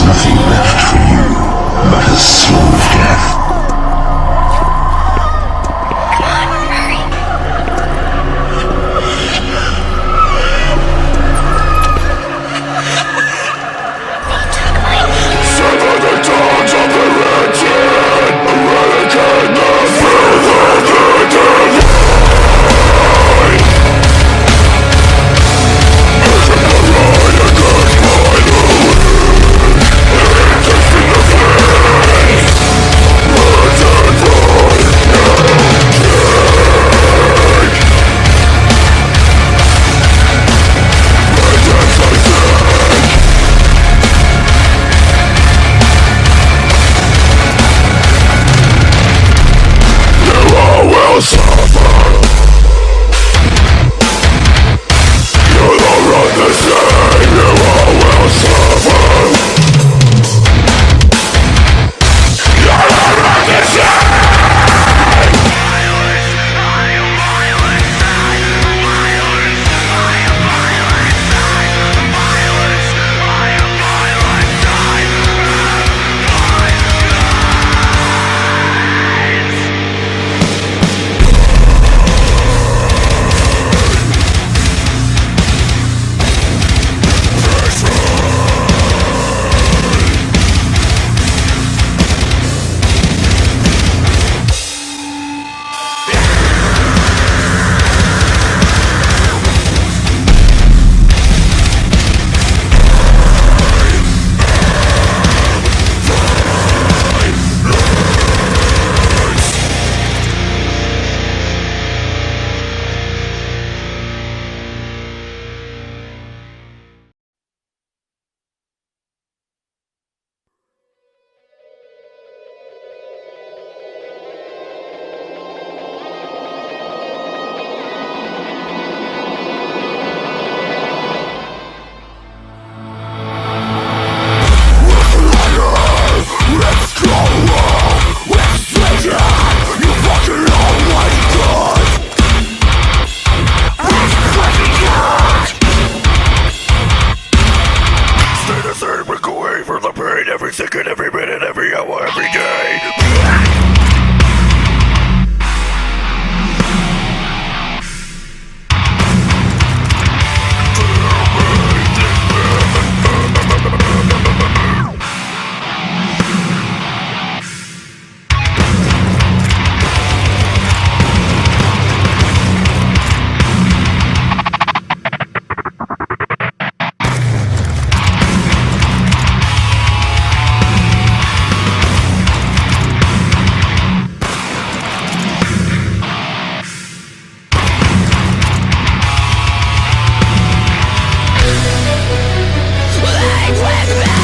Nothing left for you but a slow death. Come on, hurry. They took my niece. Sever the tongues of the wretched, eradicate the filth of the divine. As a parade against my Lord, tasting the flames, burdened by vengeance I seek. You all will suffer. You don't run the same. You all will suffer. You will run the same. Stay the same, break away from the pain every second, every minute, every hour, every day. They took my